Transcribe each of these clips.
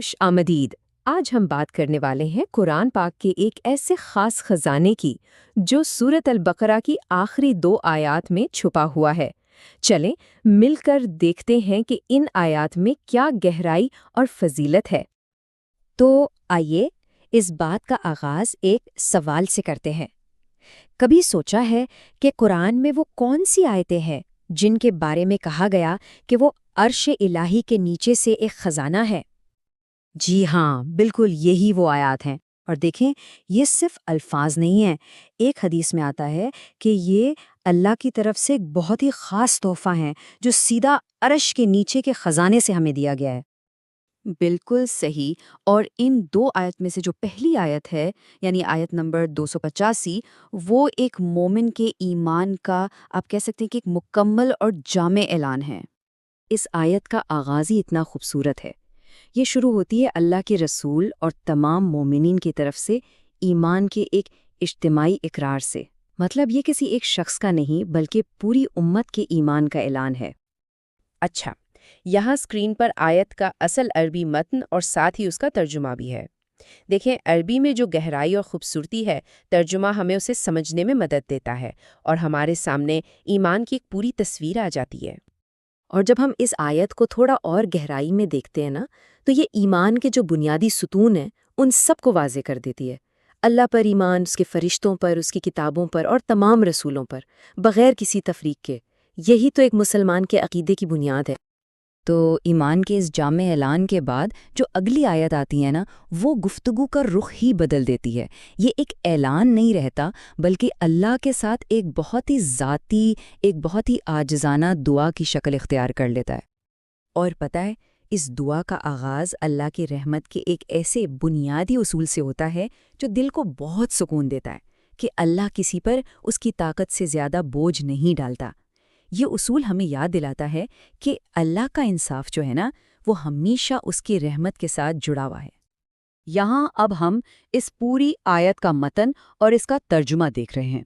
خوش آمدید۔ آج ہم بات کرنے والے ہیں قرآن پاک کے ایک ایسے خاص خزانے کی جو سورۃ البقرہ کی آخری 2 آیات میں چھپا ہوا ہے۔ چلیں مل کر دیکھتے ہیں کہ ان آیات میں کیا گہرائی اور فضیلت ہے۔ تو آئیے اس بات کا آغاز ایک سوال سے کرتے ہیں۔ کبھی سوچا ہے کہ قرآن میں وہ کون سی آیتیں ہیں جن کے بارے میں کہا گیا کہ وہ عرش الہی کے نیچے سے ایک خزانہ ہے؟ جی ہاں، بالکل یہی وہ آیات ہیں۔ اور دیکھیں، یہ صرف الفاظ نہیں ہیں۔ ایک حدیث میں آتا ہے کہ یہ اللہ کی طرف سے ایک بہت ہی خاص تحفہ ہیں جو سیدھا عرش کے نیچے کے خزانے سے ہمیں دیا گیا ہے۔ بالکل صحیح۔ اور ان 2 آیت میں سے جو پہلی آیت ہے یعنی آیت نمبر 285 وہ ایک مومن کے ایمان کا آپ کہہ سکتے ہیں کہ ایک مکمل اور جامع اعلان ہے۔ اس آیت کا آغاز ہی اتنا خوبصورت ہے۔ یہ شروع ہوتی ہے اللہ کے رسول اور تمام مومنین کی طرف سے ایمان کے ایک اجتماعی اقرار سے۔ مطلب یہ کسی ایک شخص کا نہیں بلکہ پوری امت کے ایمان کا اعلان ہے۔ اچھا، یہاں اسکرین پر آیت کا اصل عربی متن اور ساتھ ہی اس کا ترجمہ بھی ہے۔ دیکھیں، عربی میں جو گہرائی اور خوبصورتی ہے، ترجمہ ہمیں اسے سمجھنے میں مدد دیتا ہے اور ہمارے سامنے ایمان کی ایک پوری تصویر آ جاتی ہے۔ اور جب ہم اس آیت کو تھوڑا اور گہرائی میں دیکھتے ہیں نا، تو یہ ایمان کے جو بنیادی ستون ہیں ان سب کو واضح کر دیتی ہے۔ اللہ پر ایمان، اس کے فرشتوں پر، اس کی کتابوں پر اور تمام رسولوں پر، بغیر کسی تفریق کے۔ یہی تو ایک مسلمان کے عقیدے کی بنیاد ہے۔ تو ایمان کے اس جامع اعلان کے بعد جو اگلی آیت آتی ہے نا، وہ گفتگو کا رخ ہی بدل دیتی ہے۔ یہ ایک اعلان نہیں رہتا بلکہ اللہ کے ساتھ ایک بہت ہی ذاتی، ایک بہت ہی عاجزانہ دعا کی شکل اختیار کر لیتا ہے۔ اور پتہ ہے، اس دعا کا آغاز اللہ کی رحمت کے ایک ایسے بنیادی اصول سے ہوتا ہے جو دل کو بہت سکون دیتا ہے کہ اللہ کسی پر اس کی طاقت سے زیادہ بوجھ نہیں ڈالتا۔ یہ اصول ہمیں یاد دلاتا ہے کہ اللہ کا انصاف جو ہے نا، وہ ہمیشہ اس کی رحمت کے ساتھ جڑا ہوا ہے۔ یہاں اب ہم اس پوری آیت کا متن اور اس کا ترجمہ دیکھ رہے ہیں۔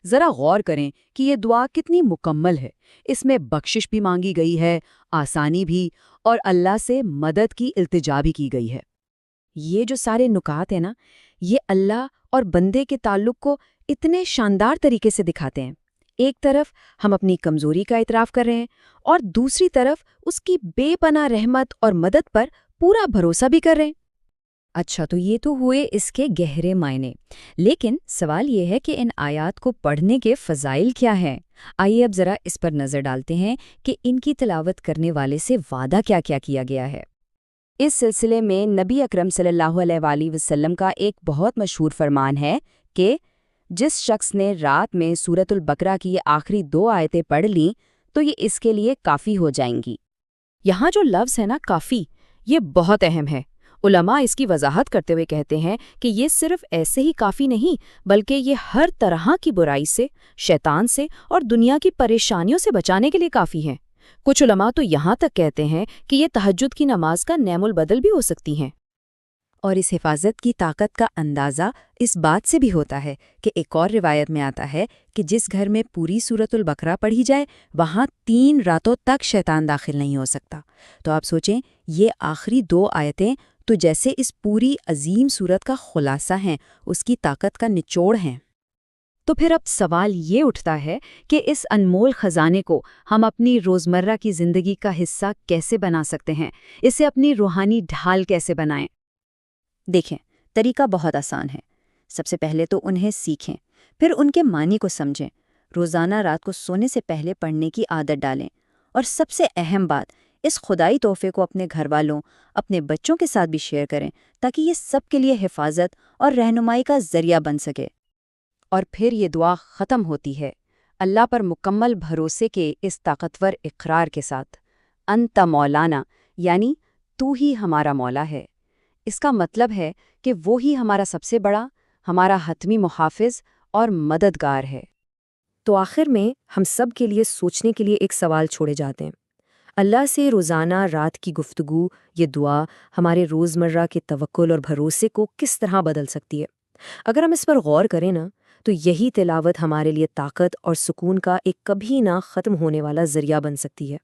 ذرا غور کریں کہ یہ دعا کتنی مکمل ہے۔ اس میں بخشش بھی مانگی گئی ہے، آسانی بھی، اور اللہ سے مدد کی التجا بھی کی گئی ہے۔ یہ جو سارے نکات ہیں نا، یہ اللہ اور بندے کے تعلق کو اتنے شاندار طریقے سے دکھاتے ہیں۔ ایک طرف ہم اپنی کمزوری کا اعتراف کر رہے ہیں اور دوسری طرف اس کی بے پناہ رحمت اور مدد پر پورا بھروسہ بھی کر رہے ہیں۔ اچھا، تو یہ تو ہوئے اس کے گہرے معنی، لیکن سوال یہ ہے کہ ان آیات کو پڑھنے کے فضائل کیا ہیں؟ آئیے اب ذرا اس پر نظر ڈالتے ہیں کہ ان کی تلاوت کرنے والے سے وعدہ کیا کیا گیا ہے۔ اس سلسلے میں نبی اکرم صلی اللہ علیہ وآلہ وسلم کا ایک بہت مشہور فرمان ہے کہ جس شخص نے رات میں سورۃ البقرہ کی یہ آخری 2 آیتیں پڑھ لیں تو یہ اس کے لیے کافی ہو جائیں گی۔ یہاں جو لفظ ہے نا، کافی، یہ بہت اہم ہے۔ علماء اس کی وضاحت کرتے ہوئے کہتے ہیں کہ یہ صرف ایسے ہی کافی نہیں بلکہ یہ ہر طرح کی برائی سے، شیطان سے اور دنیا کی پریشانیوں سے بچانے کے لیے کافی ہیں۔ کچھ علماء تو یہاں تک کہتے ہیں کہ یہ تہجد کی نماز کا نعم البدل بھی ہو سکتی ہیں۔ اور اس حفاظت کی طاقت کا اندازہ اس بات سے بھی ہوتا ہے کہ ایک اور روایت میں آتا ہے کہ جس گھر میں پوری سورۃ البقرہ پڑھی جائے وہاں 3 راتوں تک شیطان داخل نہیں ہو سکتا۔ تو آپ سوچیں، یہ آخری 2 آیتیں تو جیسے اس پوری عظیم سورت کا خلاصہ ہیں، اس کی طاقت کا نچوڑ ہیں۔ تو پھر اب سوال یہ اٹھتا ہے کہ اس انمول خزانے کو ہم اپنی روزمرہ کی زندگی کا حصہ کیسے بنا سکتے ہیں؟ اسے اپنی روحانی ڈھال کیسے بنائیں؟ دیکھیں، طریقہ بہت آسان ہے۔ سب سے پہلے تو انہیں سیکھیں، پھر ان کے معنی کو سمجھیں۔ روزانہ رات کو سونے سے پہلے پڑھنے کی عادت ڈالیں، اور سب سے اہم بات، اس خدائی تحفے کو اپنے گھر والوں، اپنے بچوں کے ساتھ بھی شیئر کریں تاکہ یہ سب کے لیے حفاظت اور رہنمائی کا ذریعہ بن سکے۔ اور پھر یہ دعا ختم ہوتی ہے اللہ پر مکمل بھروسے کے اس طاقتور اقرار کے ساتھ، انت مولانا، یعنی تو ہی ہمارا مولا ہے۔ اس کا مطلب ہے کہ وہی ہمارا سب سے بڑا، ہمارا حتمی محافظ اور مددگار ہے۔ تو آخر میں ہم سب کے لیے سوچنے کے لیے ایک سوال چھوڑے جاتے ہیں۔ اللہ سے روزانہ رات کی گفتگو، یہ دعا ہمارے روزمرہ کے توکل اور بھروسے کو کس طرح بدل سکتی ہے؟ اگر ہم اس پر غور کریں نا، تو یہی تلاوت ہمارے لیے طاقت اور سکون کا ایک کبھی نہ ختم ہونے والا ذریعہ بن سکتی ہے۔